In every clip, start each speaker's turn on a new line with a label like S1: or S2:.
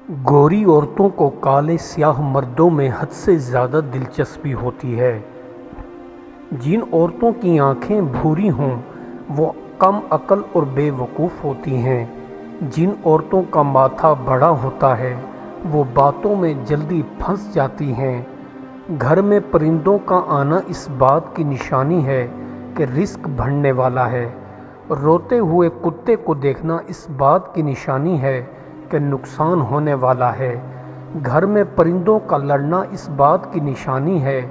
S1: گوری عورتوں کو کالے سیاہ مردوں میں حد سے زیادہ دلچسپی ہوتی ہے۔ جن عورتوں کی آنکھیں بھوری ہوں وہ کم عقل اور بے وقوف ہوتی ہیں۔ جن عورتوں کا ماتھا بڑا ہوتا ہے وہ باتوں میں جلدی پھنس جاتی ہیں۔ گھر میں پرندوں کا آنا اس بات کی نشانی ہے کہ رزق بڑھنے والا ہے۔ روتے ہوئے کتے کو دیکھنا اس بات کی نشانی ہے کہ نقصان ہونے والا ہے۔ گھر میں پرندوں کا لڑنا اس بات کی نشانی ہے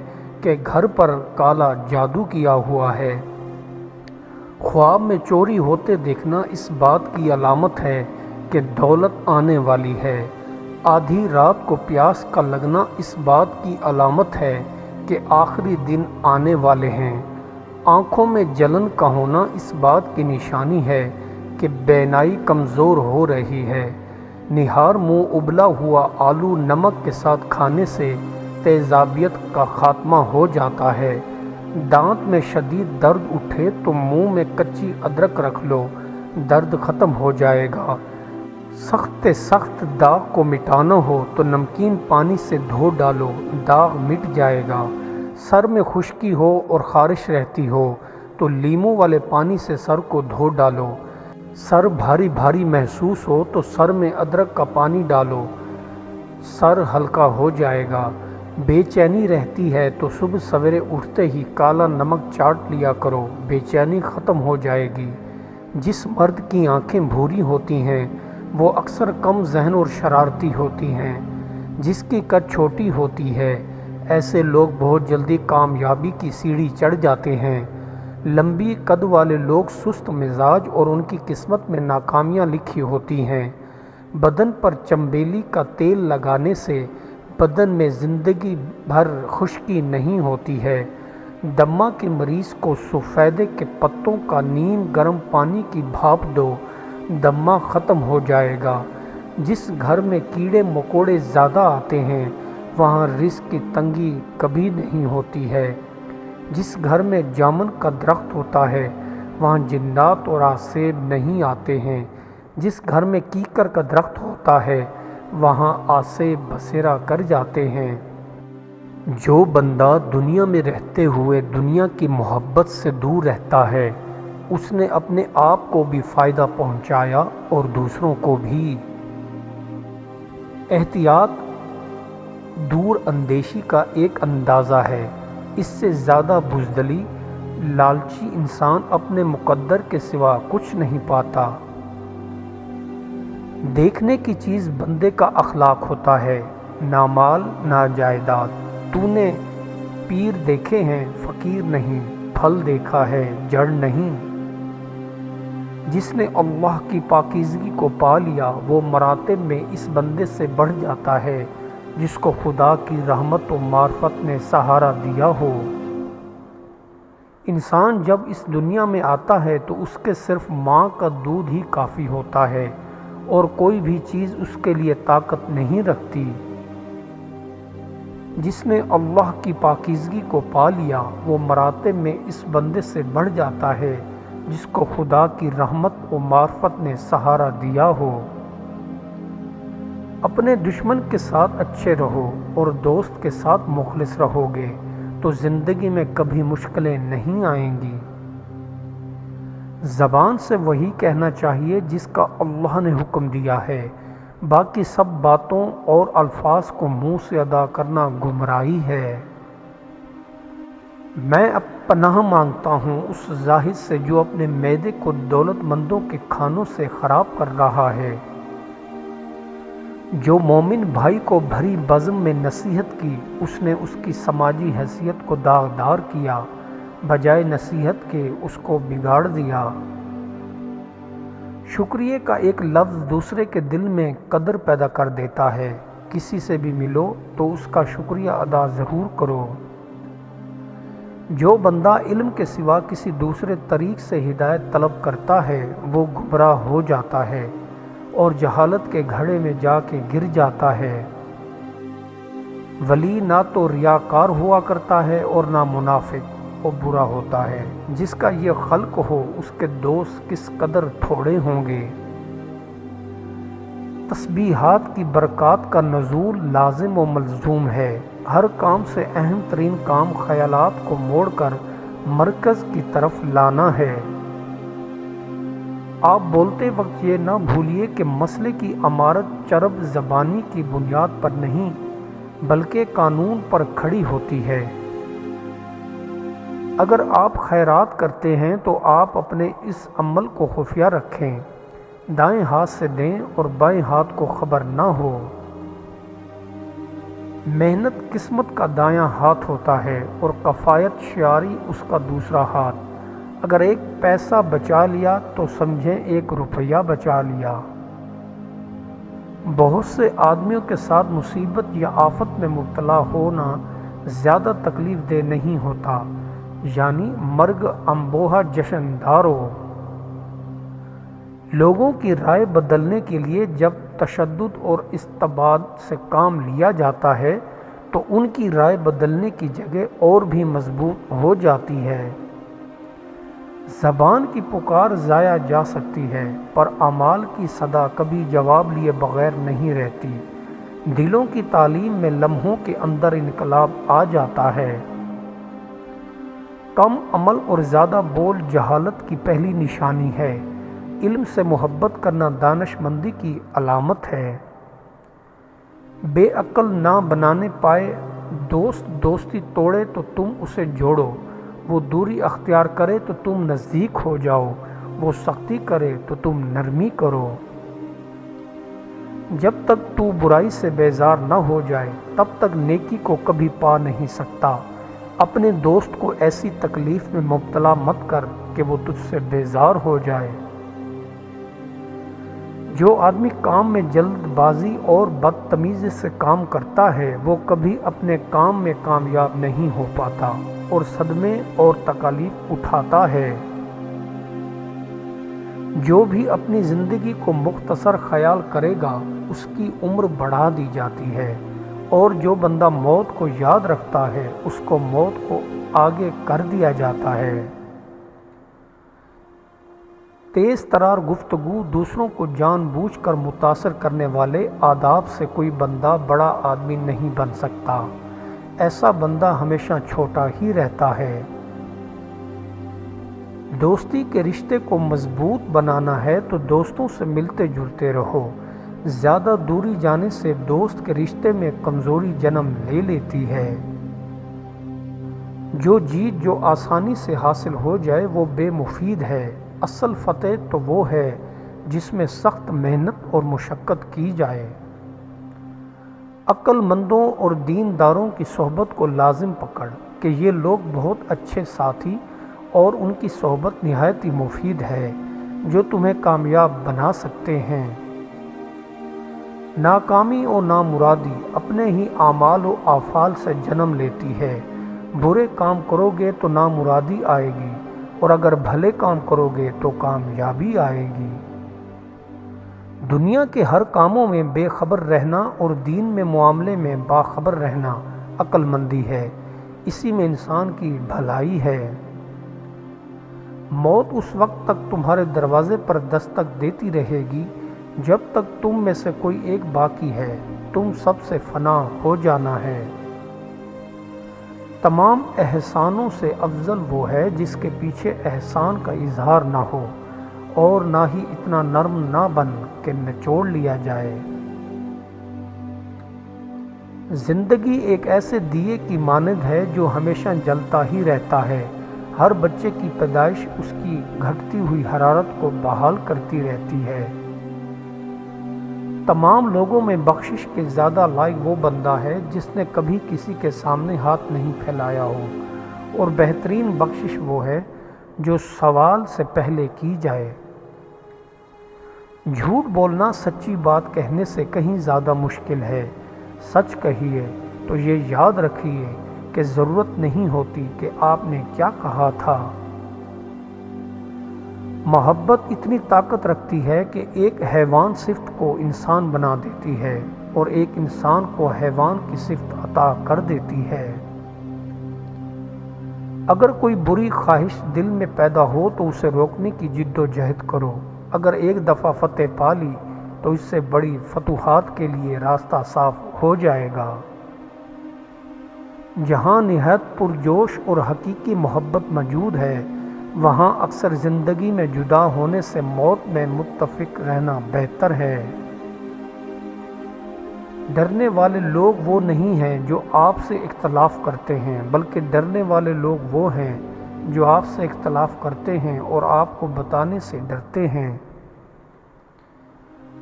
S1: کہ گھر پر کالا جادو کیا ہوا ہے۔ خواب میں چوری ہوتے دیکھنا اس بات کی علامت ہے کہ دولت آنے والی ہے۔ آدھی رات کو پیاس کا لگنا اس بات کی علامت ہے کہ آخری دن آنے والے ہیں۔ آنکھوں میں جلن کا ہونا اس بات کی نشانی ہے کہ بینائی کمزور ہو رہی ہے۔ نہار منہ ابلا ہوا آلو نمک کے ساتھ کھانے سے تیزابیت کا خاتمہ ہو جاتا ہے۔ دانت میں شدید درد اٹھے تو منہ میں کچی ادرک رکھ لو، درد ختم ہو جائے گا۔ سخت سخت داغ کو مٹانا ہو تو نمکین پانی سے دھو ڈالو، داغ مٹ جائے گا۔ سر میں خشکی ہو اور خارش رہتی ہو تو لیموں والے پانی سے سر کو دھو ڈالو۔ سر بھاری بھاری محسوس ہو تو سر میں ادرک کا پانی ڈالو، سر ہلکا ہو جائے گا۔ بے چینی رہتی ہے تو صبح سویرے اٹھتے ہی کالا نمک چاٹ لیا کرو، بے چینی ختم ہو جائے گی۔ جس مرد کی آنکھیں بھوری ہوتی ہیں وہ اکثر کم ذہن اور شرارتی ہوتی ہیں۔ جس کی قد چھوٹی ہوتی ہے ایسے لوگ بہت جلدی کامیابی کی سیڑھی چڑھ جاتے ہیں۔ لمبی قد والے لوگ سست مزاج اور ان کی قسمت میں ناکامیاں لکھی ہوتی ہیں۔ بدن پر چنبیلی کا تیل لگانے سے بدن میں زندگی بھر خشکی نہیں ہوتی ہے۔ دمہ کے مریض کو سفیدے کے پتوں کا نیم گرم پانی کی بھاپ دو، دمہ ختم ہو جائے گا۔ جس گھر میں کیڑے مکوڑے زیادہ آتے ہیں وہاں رزق کی تنگی کبھی نہیں ہوتی ہے۔ جس گھر میں جامن کا درخت ہوتا ہے وہاں جنات اور عصیب نہیں آتے ہیں۔ جس گھر میں کیکر کا درخت ہوتا ہے وہاں عصیب بسیرا کر جاتے ہیں۔ جو بندہ دنیا میں رہتے ہوئے دنیا کی محبت سے دور رہتا ہے اس نے اپنے آپ کو بھی فائدہ پہنچایا اور دوسروں کو بھی۔ احتیاط دور اندیشی کا ایک اندازہ ہے، اس سے زیادہ بزدلی۔ لالچی انسان اپنے مقدر کے سوا کچھ نہیں پاتا۔ دیکھنے کی چیز بندے کا اخلاق ہوتا ہے، نہ مال نہ جائیداد۔ تو نے پیر دیکھے ہیں فقیر نہیں، پھل دیکھا ہے جڑ نہیں۔ جس نے اللہ کی پاکیزگی کو پا لیا وہ مراتب میں اس بندے سے بڑھ جاتا ہے جس کو خدا کی رحمت و معرفت نے سہارا دیا ہو۔ انسان جب اس دنیا میں آتا ہے تو اس کے صرف ماں کا دودھ ہی کافی ہوتا ہے اور کوئی بھی چیز اس کے لیے طاقت نہیں رکھتی۔ جس نے اللہ کی پاکیزگی کو پا لیا وہ مراتب میں اس بندے سے بڑھ جاتا ہے جس کو خدا کی رحمت و معرفت نے سہارا دیا ہو۔ اپنے دشمن کے ساتھ اچھے رہو اور دوست کے ساتھ مخلص رہو گے تو زندگی میں کبھی مشکلیں نہیں آئیں گی۔ زبان سے وہی کہنا چاہیے جس کا اللہ نے حکم دیا ہے، باقی سب باتوں اور الفاظ کو منہ سے ادا کرنا گمراہی ہے۔ میں اب پناہ مانگتا ہوں اس زاہد سے جو اپنے معدے کو دولت مندوں کے کھانوں سے خراب کر رہا ہے۔ جو مومن بھائی کو بھری بزم میں نصیحت کی اس نے اس کی سماجی حیثیت کو داغدار کیا، بجائے نصیحت کے اس کو بگاڑ دیا۔ شکریہ کا ایک لفظ دوسرے کے دل میں قدر پیدا کر دیتا ہے۔ کسی سے بھی ملو تو اس کا شکریہ ادا ضرور کرو۔ جو بندہ علم کے سوا کسی دوسرے طریق سے ہدایت طلب کرتا ہے وہ گمراہ ہو جاتا ہے اور جہالت کے گھڑے میں جا کے گر جاتا ہے۔ ولی نہ تو ریاکار ہوا کرتا ہے اور نہ منافق اور برا ہوتا ہے۔ جس کا یہ خلق ہو اس کے دوست کس قدر تھوڑے ہوں گے۔ تسبیحات کی برکات کا نزول لازم و ملزوم ہے۔ ہر کام سے اہم ترین کام خیالات کو موڑ کر مرکز کی طرف لانا ہے۔ آپ بولتے وقت یہ نہ بھولیے کہ مسئلے کی عمارت چرب زبانی کی بنیاد پر نہیں بلکہ قانون پر کھڑی ہوتی ہے۔ اگر آپ خیرات کرتے ہیں تو آپ اپنے اس عمل کو خفیہ رکھیں، دائیں ہاتھ سے دیں اور بائیں ہاتھ کو خبر نہ ہو۔ محنت قسمت کا دایاں ہاتھ ہوتا ہے اور کفایت شعاری اس کا دوسرا ہاتھ۔ اگر ایک پیسہ بچا لیا تو سمجھیں 1 روپیہ بچا لیا۔ بہت سے آدمیوں کے ساتھ مصیبت یا آفت میں مبتلا ہونا زیادہ تکلیف دہ نہیں ہوتا، یعنی مرگ امبوہا جشن دارو۔ لوگوں کی رائے بدلنے کے لیے جب تشدد اور استبداد سے کام لیا جاتا ہے تو ان کی رائے بدلنے کی جگہ اور بھی مضبوط ہو جاتی ہے۔ زبان کی پکار ضائع جا سکتی ہے پر اعمال کی صدا کبھی جواب لیے بغیر نہیں رہتی۔ دلوں کی تعلیم میں لمحوں کے اندر انقلاب آ جاتا ہے۔ کم عمل اور زیادہ بول جہالت کی پہلی نشانی ہے۔ علم سے محبت کرنا دانش مندی کی علامت ہے۔ بے عقل نہ بنانے پائے دوست دوستی توڑے تو تم اسے جوڑو، وہ دوری اختیار کرے تو تم نزدیک ہو جاؤ، وہ سختی کرے تو تم نرمی کرو۔ جب تک تو برائی سے بیزار نہ ہو جائے تب تک نیکی کو کبھی پا نہیں سکتا۔ اپنے دوست کو ایسی تکلیف میں مبتلا مت کر کہ وہ تجھ سے بیزار ہو جائے۔ جو آدمی کام میں جلد بازی اور بدتمیزی سے کام کرتا ہے وہ کبھی اپنے کام میں کامیاب نہیں ہو پاتا اور صدمے اور تکالیف اٹھاتا ہے۔ جو بھی اپنی زندگی کو مختصر خیال کرے گا اس کی عمر بڑھا دی جاتی ہے، اور جو بندہ موت کو یاد رکھتا ہے اس کو موت کو آگے کر دیا جاتا ہے۔ تیز ترار گفتگو دوسروں کو جان بوجھ کر متاثر کرنے والے آداب سے کوئی بندہ بڑا آدمی نہیں بن سکتا، ایسا بندہ ہمیشہ چھوٹا ہی رہتا ہے۔ دوستی کے رشتے کو مضبوط بنانا ہے تو دوستوں سے ملتے جلتے رہو۔ زیادہ دوری جانے سے دوست کے رشتے میں کمزوری جنم لے لیتی ہے۔ جو جیت جو آسانی سے حاصل ہو جائے وہ بے مفید ہے۔ اصل فتح تو وہ ہے جس میں سخت محنت اور مشقت کی جائے۔ عقل مندوں اور دینداروں کی صحبت کو لازم پکڑ کہ یہ لوگ بہت اچھے ساتھی اور ان کی صحبت نہایت ہی مفید ہے جو تمہیں کامیاب بنا سکتے ہیں۔ ناکامی و نامرادی اپنے ہی اعمال و افعال سے جنم لیتی ہے۔ برے کام کرو گے تو نامرادی آئے گی اور اگر بھلے کام کرو گے تو کامیابی آئے گی۔ دنیا کے ہر کاموں میں بے خبر رہنا اور دین میں معاملے میں باخبر رہنا عقل مندی ہے، اسی میں انسان کی بھلائی ہے۔ موت اس وقت تک تمہارے دروازے پر دستک دیتی رہے گی جب تک تم میں سے کوئی ایک باقی ہے، تم سب سے فنا ہو جانا ہے۔ تمام احسانوں سے افضل وہ ہے جس کے پیچھے احسان کا اظہار نہ ہو اور نہ ہی اتنا نرم نہ بن کہ نچوڑ لیا جائے۔ زندگی ایک ایسے دیے کی مانند ہے جو ہمیشہ جلتا ہی رہتا ہے۔ ہر بچے کی پیدائش اس کی گھٹتی ہوئی حرارت کو بحال کرتی رہتی ہے۔ تمام لوگوں میں بخشش کے زیادہ لائق وہ بندہ ہے جس نے کبھی کسی کے سامنے ہاتھ نہیں پھیلایا ہو، اور بہترین بخشش وہ ہے جو سوال سے پہلے کی جائے۔ جھوٹ بولنا سچی بات کہنے سے کہیں زیادہ مشکل ہے۔ سچ کہیے تو یہ یاد رکھیے کہ ضرورت نہیں ہوتی کہ آپ نے کیا کہا تھا۔ محبت اتنی طاقت رکھتی ہے کہ ایک حیوان صفت کو انسان بنا دیتی ہے اور ایک انسان کو حیوان کی صفت عطا کر دیتی ہے۔ اگر کوئی بری خواہش دل میں پیدا ہو تو اسے روکنے کی جد و جہد کرو۔ اگر ایک دفعہ فتح پا لی تو اس سے بڑی فتوحات کے لیے راستہ صاف ہو جائے گا۔ جہاں نہایت پرجوش اور حقیقی محبت موجود ہے، وہاں اکثر زندگی میں جدا ہونے سے موت میں متفق رہنا بہتر ہے۔ ڈرنے والے لوگ وہ نہیں ہیں جو آپ سے اختلاف کرتے ہیں، بلکہ ڈرنے والے لوگ وہ ہیں جو آپ سے اختلاف کرتے ہیں اور آپ کو بتانے سے ڈرتے ہیں۔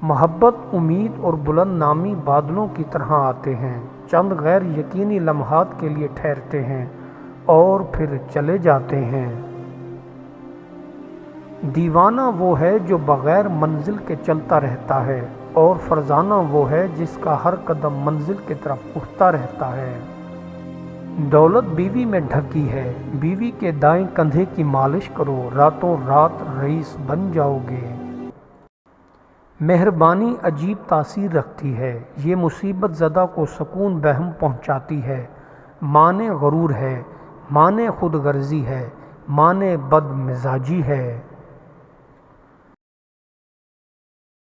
S1: محبت، امید اور بلند نامی بادلوں کی طرح آتے ہیں، چند غیر یقینی لمحات کے لیے ٹھہرتے ہیں اور پھر چلے جاتے ہیں۔ دیوانہ وہ ہے جو بغیر منزل کے چلتا رہتا ہے، اور فرزانہ وہ ہے جس کا ہر قدم منزل کی طرف اٹھتا رہتا ہے۔ دولت بیوی میں ڈھکی ہے، بیوی کے دائیں کندھے کی مالش کرو، راتوں رات رئیس بن جاؤ گے۔ مہربانی عجیب تاثیر رکھتی ہے، یہ مصیبت زدہ کو سکون بہم پہنچاتی ہے۔ معنی غرور ہے، معنی خود غرضی ہے، معنی بد مزاجی ہے۔